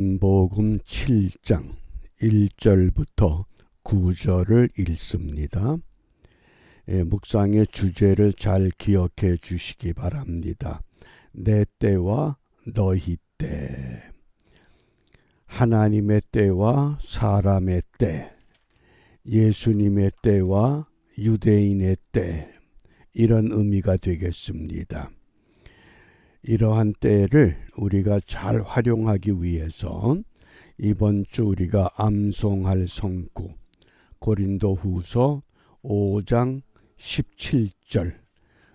요한복음 7장 1절부터 9절을 읽습니다. 묵상의 주제를 잘 기억해 주시기 바랍니다. 내 때와 너희 때, 하나님의 때와 사람의 때, 예수님의 때와 유대인의 때, 이런 의미가 되겠습니다. 이러한 때를 우리가 잘 활용하기 위해서 이번 주 우리가 암송할 성구 고린도후서 5장 17절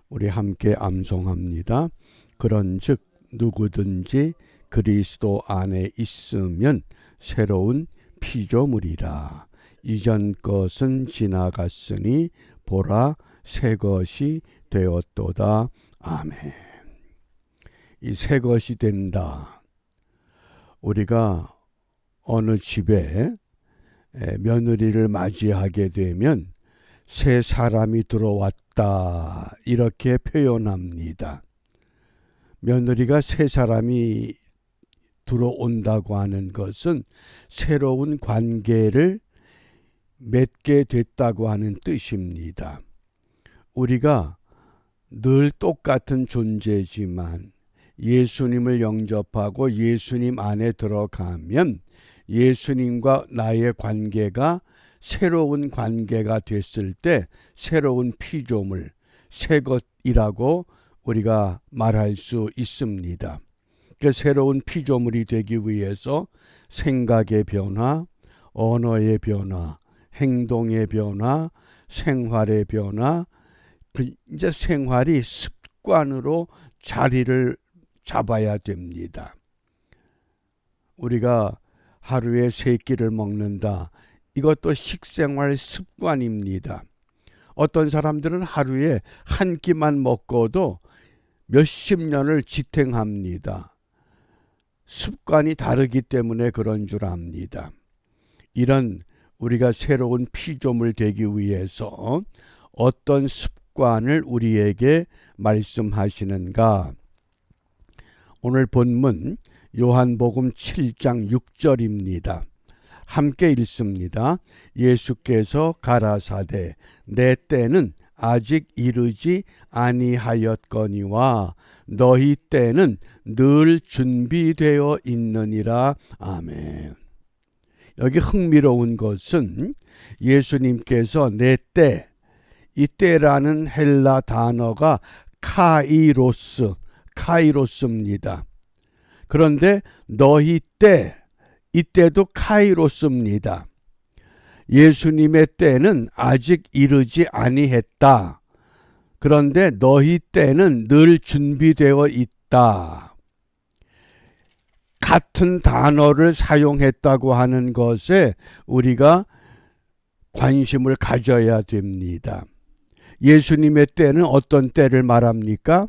우리 함께 암송합니다. 그런즉 누구든지 그리스도 안에 있으면 새로운 피조물이라. 이전 것은 지나갔으니 보라 새 것이 되었도다. 아멘. 이 새 것이 된다. 우리가 어느 집에 며느리를 맞이하게 되면 새 사람이 들어왔다, 이렇게 표현합니다. 며느리가 새 사람이 들어온다고 하는 것은 새로운 관계를 맺게 됐다고 하는 뜻입니다. 우리가 늘 똑같은 존재지만 예수님을 영접하고 예수님 안에 들어가면 예수님과 나의 관계가 새로운 관계가 됐을 때 새로운 피조물, 새 것이라고 우리가 말할 수 있습니다. 그 새로운 피조물이 되기 위해서 생각의 변화, 언어의 변화, 행동의 변화, 생활의 변화, 이제 생활이 습관으로 자리를 잡아야 됩니다. 우리가 하루에 3끼를 먹는다. 이것도 식생활 습관입니다. 어떤 사람들은 하루에 1끼만 먹고도 몇십 년을 지탱합니다. 습관이 다르기 때문에 그런 줄 압니다. 이런 우리가 새로운 피조물 되기 위해서 어떤 습관을 우리에게 말씀하시는가? 오늘 본문 요한복음 7장 6절입니다. 함께 읽습니다. 예수께서 가라사대 내 때는 아직 이르지 아니하였거니와 너희 때는 늘 준비되어 있느니라. 아멘. 여기 흥미로운 것은 예수님께서 내 때, 이 때라는 헬라 단어가 카이로스입니다. 그런데 너희 때, 이때도 카이로스입니다. 예수님의 때는 아직 이르지 아니했다. 그런데 너희 때는 늘 준비되어 있다. 같은 단어를 사용했다고 하는 것에 우리가 관심을 가져야 됩니다. 예수님의 때는 어떤 때를 말합니까?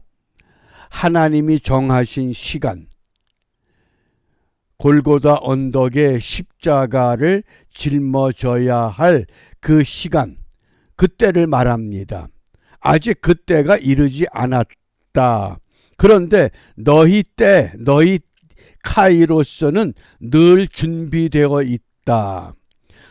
하나님이 정하신 시간, 골고다 언덕에 십자가를 짊어져야 할 그 시간, 그때를 말합니다. 아직 그때가 이르지 않았다. 그런데 너희 때, 너희 카이로스는 늘 준비되어 있다.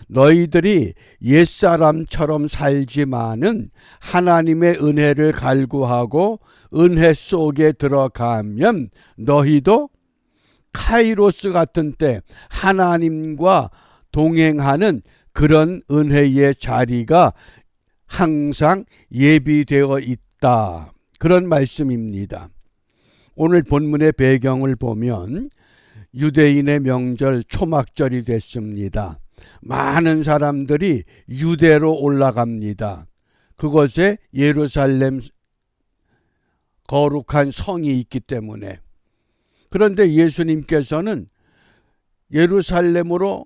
너희들이 옛사람처럼 살지만은 하나님의 은혜를 갈구하고 은혜 속에 들어가면 너희도 카이로스 같은 때 하나님과 동행하는 그런 은혜의 자리가 항상 예비되어 있다. 그런 말씀입니다. 오늘 본문의 배경을 보면 유대인의 명절 초막절이 됐습니다. 많은 사람들이 유대로 올라갑니다. 그곳에 예루살렘 거룩한 성이 있기 때문에. 그런데 예수님께서는 예루살렘으로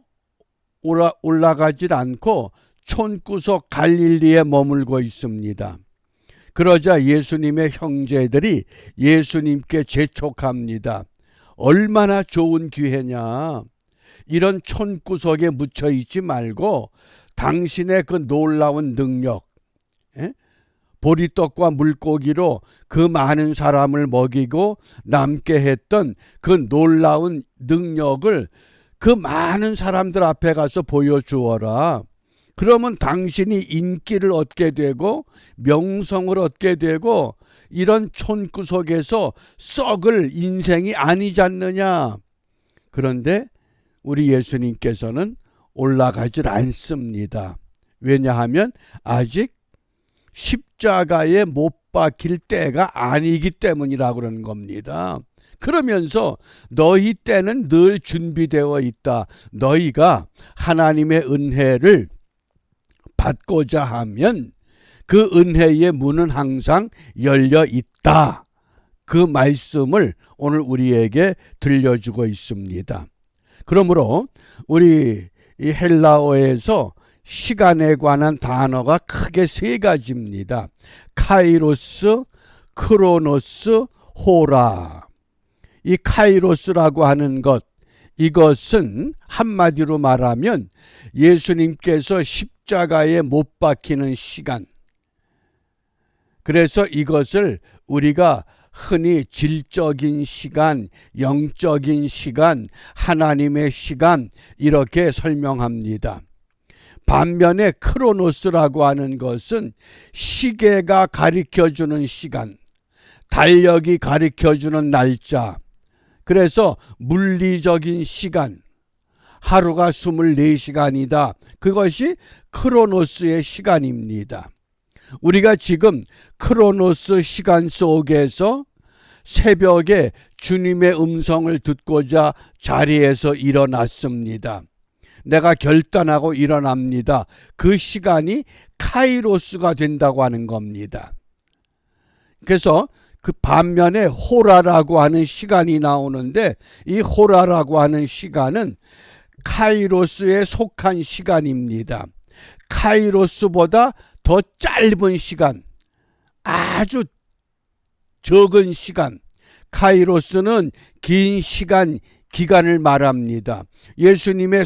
올라가질 않고 촌구석 갈릴리에 머물고 있습니다. 그러자 예수님의 형제들이 예수님께 재촉합니다. 얼마나 좋은 기회냐. 이런 촌구석에 묻혀 있지 말고 당신의 그 놀라운 능력, 보리떡과 물고기로 그 많은 사람을 먹이고 남게 했던 그 놀라운 능력을 그 많은 사람들 앞에 가서 보여주어라. 그러면 당신이 인기를 얻게 되고 명성을 얻게 되고 이런 촌구석에서 썩을 인생이 아니지 않느냐. 그런데 우리 예수님께서는 올라가질 않습니다. 왜냐하면 아직 십자가에 못 박힐 때가 아니기 때문이라고 그러는 겁니다. 그러면서 너희 때는 늘 준비되어 있다. 너희가 하나님의 은혜를 받고자 하면 그 은혜의 문은 항상 열려 있다. 그 말씀을 오늘 우리에게 들려주고 있습니다. 그러므로 우리 이 헬라어에서 시간에 관한 단어가 크게 세 가지입니다. 카이로스, 크로노스, 호라. 이 카이로스라고 하는 것, 이것은 한마디로 말하면 예수님께서 십자가에 못 박히는 시간. 그래서 이것을 우리가 흔히 질적인 시간, 영적인 시간, 하나님의 시간 이렇게 설명합니다. 반면에 크로노스라고 하는 것은 시계가 가리켜주는 시간, 달력이 가리켜주는 날짜. 그래서 물리적인 시간, 하루가 24시간이다. 그것이 크로노스의 시간입니다. 우리가 지금 크로노스 시간 속에서 새벽에 주님의 음성을 듣고자 자리에서 일어났습니다. 내가 결단하고 일어납니다. 그 시간이 카이로스가 된다고 하는 겁니다. 그래서 그 반면에 호라라고 하는 시간이 나오는데 이 호라라고 하는 시간은 카이로스에 속한 시간입니다. 카이로스보다 더 짧은 시간, 아주 적은 시간. 카이로스는 긴 시간, 기간을 말합니다. 예수님의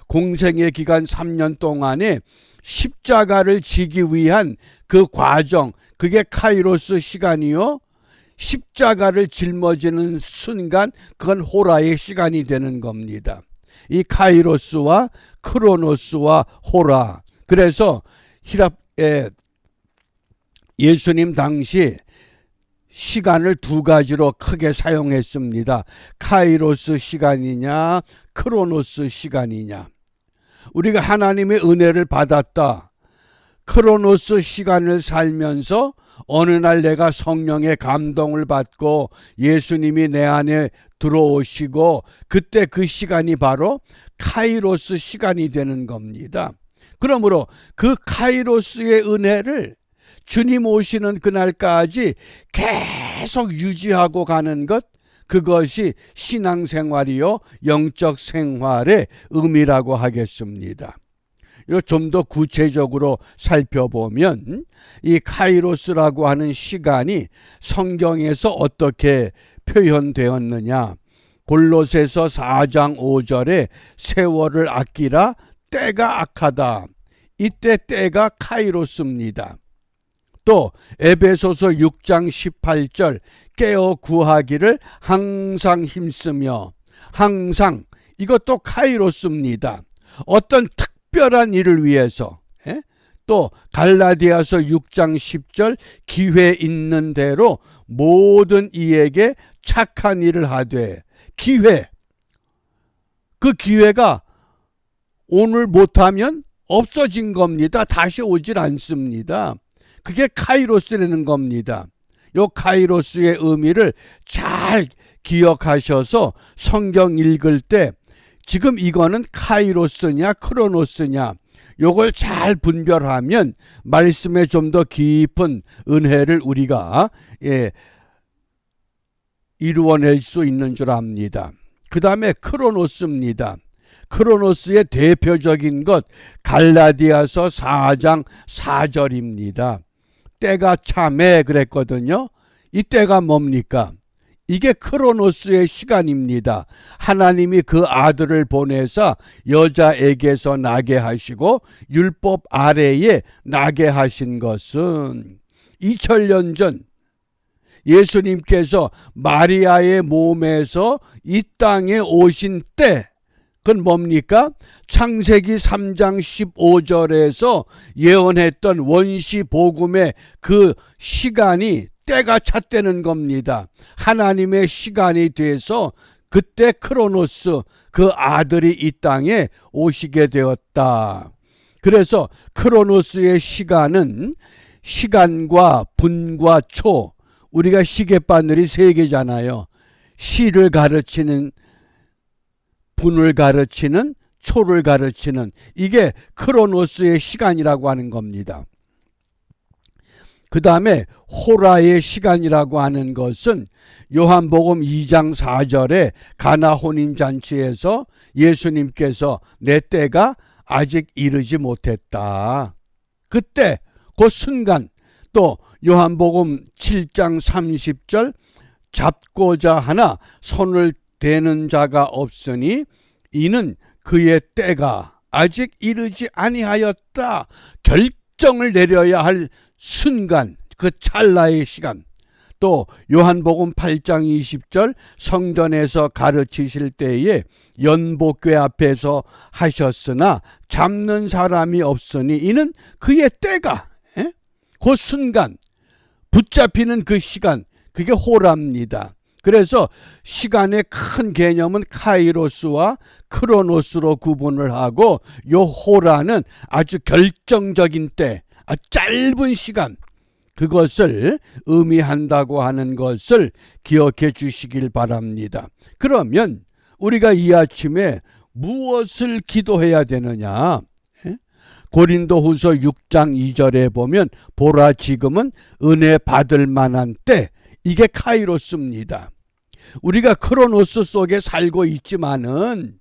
공생의 기간 3년 동안에 십자가를 지기 위한 그 과정, 그게 카이로스 시간이요. 십자가를 жил머지는 순간, 그건 호라의 시간이 되는 겁니다. 이 카이로스와 크로노스와 호라. 그래서 예수님 당시 시간을 두 가지로 크게 사용했습니다. 카이로스 시간이냐, 크로노스 시간이냐. 우리가 하나님의 은혜를 받았다. 크로노스 시간을 살면서 어느 날 내가 성령의 감동을 받고 예수님이 내 안에 들어오시고 그때 그 시간이 바로 카이로스 시간이 되는 겁니다. 그러므로 그 카이로스의 은혜를 주님 오시는 그날까지 계속 유지하고 가는 것, 그것이 신앙생활이요 영적 생활의 의미라고 하겠습니다. 좀 더 구체적으로 살펴보면 이 카이로스라고 하는 시간이 성경에서 어떻게 표현되었느냐. 골로새서 4장 5절에 세월을 아끼라 때가 악하다. 이때 때가 카이로스입니다. 또 에베소서 6장 18절 깨어 구하기를 항상 힘쓰며, 항상, 이것도 카이로스입니다. 어떤 특별한 일을 위해서. 또 갈라디아서 6장 10절 기회 있는 대로 모든 이에게 착한 일을 하되. 기회, 그 기회가 오늘 못하면 없어진 겁니다. 다시 오질 않습니다. 그게 카이로스라는 겁니다. 요 카이로스의 의미를 잘 기억하셔서 성경 읽을 때 지금 이거는 카이로스냐 크로노스냐 요걸 잘 분별하면 말씀에 좀 더 깊은 은혜를 우리가 이루어낼 수 있는 줄 압니다. 그 다음에 크로노스입니다. 크로노스의 대표적인 것 갈라디아서 4장 4절입니다. 때가 참해 그랬거든요. 이 때가 뭡니까? 이게 크로노스의 시간입니다. 하나님이 그 아들을 보내사 여자에게서 나게 하시고 율법 아래에 나게 하신 것은 2000년 전 예수님께서 마리아의 몸에서 이 땅에 오신 때, 그건 뭡니까? 창세기 3장 15절에서 예언했던 원시 복음의 그 시간이 때가 찼다는 겁니다. 하나님의 시간이 돼서 그때 크로노스 그 아들이 이 땅에 오시게 되었다. 그래서 크로노스의 시간은 시간과 분과 초, 우리가 시계바늘이 세 개잖아요. 시를 가르치는, 분을 가르치는, 초를 가르치는, 이게 크로노스의 시간이라고 하는 겁니다. 그 다음에 호라의 시간이라고 하는 것은 요한복음 2장 4절에 가나 혼인잔치에서 예수님께서 내 때가 아직 이르지 못했다. 그때 그 순간, 또 요한복음 7장 30절 잡고자 하나 손을 대는 자가 없으니 이는 그의 때가 아직 이르지 아니하였다. 결정을 내려야 할 순간, 그 찰나의 시간. 또 요한복음 8장 20절 성전에서 가르치실 때에 연복궤 앞에서 하셨으나 잡는 사람이 없으니 이는 그의 때가, 그 순간, 붙잡히는 그 시간, 그게 호라입니다. 그래서 시간의 큰 개념은 카이로스와 크로노스로 구분을 하고, 요 호라는 아주 결정적인 때, 짧은 시간, 그것을 의미한다고 하는 것을 기억해 주시길 바랍니다. 그러면 우리가 이 아침에 무엇을 기도해야 되느냐? 고린도후서 6장 2절에 보면 보라 지금은 은혜 받을 만한 때, 이게 카이로스입니다. 우리가 크로노스 속에 살고 있지만은,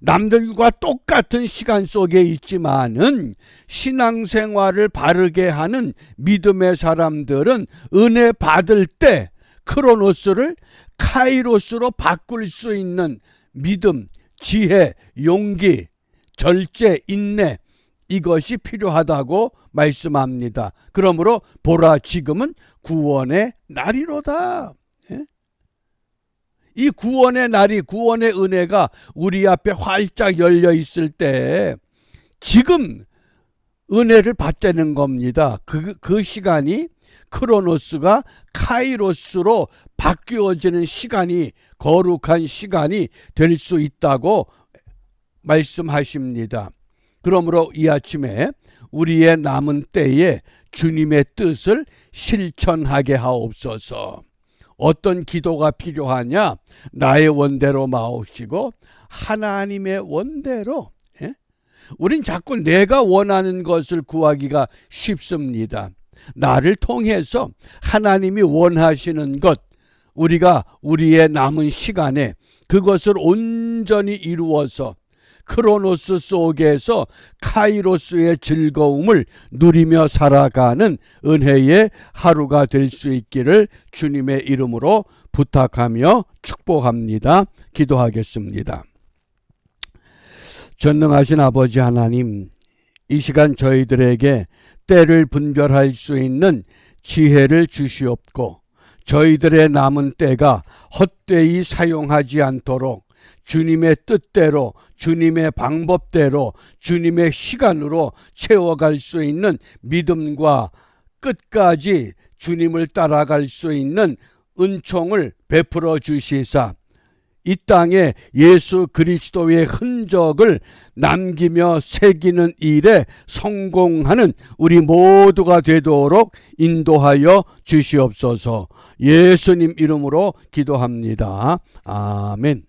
남들과 똑같은 시간 속에 있지만은, 신앙생활을 바르게 하는 믿음의 사람들은 은혜 받을 때 크로노스를 카이로스로 바꿀 수 있는 믿음, 지혜, 용기, 절제, 인내, 이것이 필요하다고 말씀합니다. 그러므로 보라 지금은 구원의 날이로다. 이 구원의 날이, 구원의 은혜가 우리 앞에 활짝 열려 있을 때 지금 은혜를 받자는 겁니다. 그 시간이 크로노스가 카이로스로 바뀌어지는 시간이, 거룩한 시간이 될 수 있다고 말씀하십니다. 그러므로 이 아침에 우리의 남은 때에 주님의 뜻을 실천하게 하옵소서. 어떤 기도가 필요하냐? 나의 원대로 마옵시고 하나님의 원대로. 우린 자꾸 내가 원하는 것을 구하기가 쉽습니다. 나를 통해서 하나님이 원하시는 것, 우리가 우리의 남은 시간에 그것을 온전히 이루어서 크로노스 속에서 카이로스의 즐거움을 누리며 살아가는 은혜의 하루가 될 수 있기를 주님의 이름으로 부탁하며 축복합니다. 기도하겠습니다. 전능하신 아버지 하나님, 이 시간 저희들에게 때를 분별할 수 있는 지혜를 주시옵고, 저희들의 남은 때가 헛되이 사용하지 않도록 주님의 뜻대로, 주님의 방법대로, 주님의 시간으로 채워갈 수 있는 믿음과 끝까지 주님을 따라갈 수 있는 은총을 베풀어 주시사, 이 땅에 예수 그리스도의 흔적을 남기며 새기는 일에 성공하는 우리 모두가 되도록 인도하여 주시옵소서. 예수님 이름으로 기도합니다. 아멘.